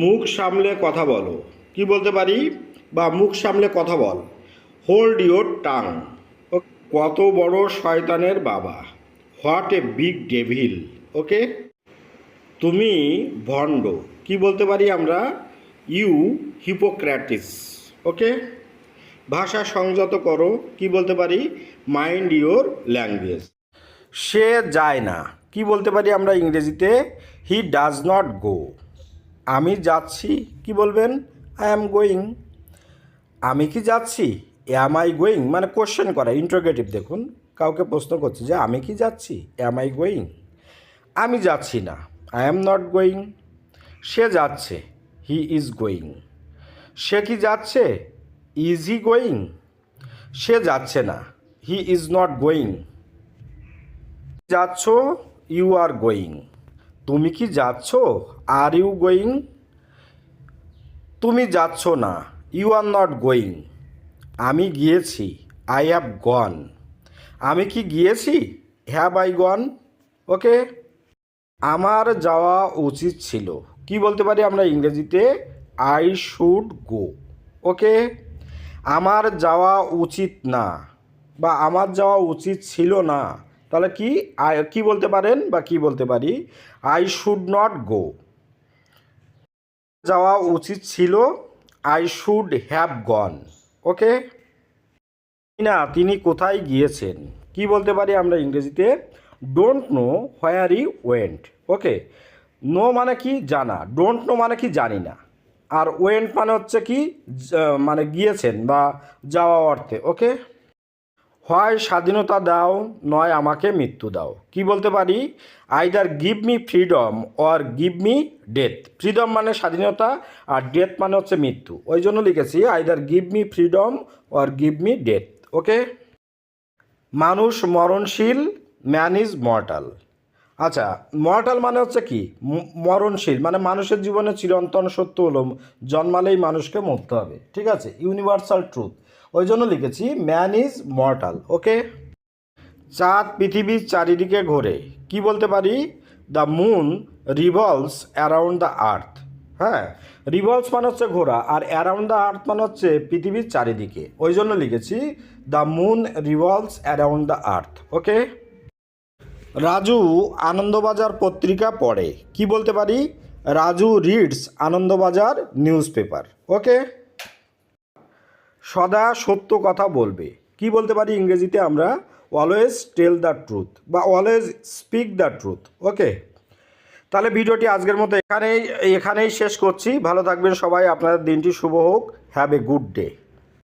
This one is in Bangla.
মুখ সামলে কথা বলো, কি বলতে পারি? বা মুখ সামলে কথা বল, হোল্ড ইওর টাং। কত বড় শয়তানের বাবা, হোয়াট এ বিগ ডেভিল। ওকে, তুমি ভণ্ড, কি বলতে পারি আমরা? ইউ হিপোক্র্যাটিস। ওকে, ভাষা সংযত করো, কি বলতে পারি? Mind your language. সে যায় না, কি বলতে পারি আমরা ইংরেজিতে? He does not go. আমি যাচ্ছি, কি বলবেন? I am going. আমি কি যাচ্ছি? অ্যাম আই গোয়িং, মানে কোশ্চেন করা, ইন্টারোগেটিভ। দেখুন, কাউকে প্রশ্ন করছে যে আমি কি যাচ্ছি, অ্যাম আই গোয়িং। আমি যাচ্ছি না, আই অ্যাম নট গোয়িং। সে যাচ্ছে, হি ইজ গোয়িং। সে কি যাচ্ছে? Is he going. সে যাচ্ছে না, হি ইজ নট গোয়িং। যাচ্ছ, ইউ আর গোয়িং। তুমি কি যাচ্ছ? Are you going. তুমি যাচ্ছ না, ইউ আর নট গোয়িং। আমি গিয়েছি, আই হ্যাভ গন। আমি কি গিয়েছি? হ্যাভ আই গন। ওকে, আমার যাওয়া উচিত ছিল, কি বলতে পারি আমরা ইংরেজিতে? I should go. ওকে, আমার যাওয়া উচিত না বা আমার যাওয়া উচিত ছিল না, তাহলে কি কি বলতে পারেন বা কি বলতে পারি? I should not go. যাওয়া উচিত ছিল, I should have gone. Okay, না তিনি কোথায় গিয়েছেন, কি বলতে পারি আমরা ইংরেজিতে? Don't know where he went. Okay, know মানে কি? জানা। ডোন্ট নো মানে কি? জানি না। আর ওয়েন্ট মানে হচ্ছে কি? মানে গিয়েছেন বা যাওয়া অর্থে। ওকে, হয় স্বাধীনতা দাও, নয় আমাকে মৃত্যু দাও, কি বলতে পারি? Either give me freedom or give me death. Freedom মানে স্বাধীনতা, আর ডেথ মানে হচ্ছে মৃত্যু। ওই জন্য লিখেছি either give me freedom or give me death. Okay, মানুষ মরণশীল, ম্যান ইজ মর্টাল। আচ্ছা, মর্টাল মানে হচ্ছে কি? মরণশীল, মানে মানুষের জীবনে চিরন্তন সত্য হলো জন্মালেই মানুষকে মরতে হবে। ঠিক আছে, ইউনিভার্সাল ট্রুথ। ওই জন্য লিখেছি ম্যান ইজ মর্টাল। ওকে, চাঁদ পৃথিবীর চারিদিকে ঘোরে, কি বলতে পারি? The moon revolves around the আর্থ। হ্যাঁ, রিভলভস মানে হচ্ছে ঘোরা, আর অ্যারাউন্ড দ্য আর্থ মানে হচ্ছে পৃথিবীর চারিদিকে। ওই জন্য লিখেছি the moon revolves around the earth. Okay, Raju Anandabazar Patrika পড়ে, কি বলতে পারি? Raju reads Anandabazar newspaper. Okay, সদা সত্য কথা বলবে, কি বলতে পারি ইংরেজিতে আমরা? অলওয়েজ টেল দ্য ট্রুথ বা always speak the truth. Okay, তাহলে ভিডিওটি আজকের মতো এখানেই শেষ করছি। ভালো থাকবেন সবাই, আপনাদের দিনটি শুভ হোক। Have a good day.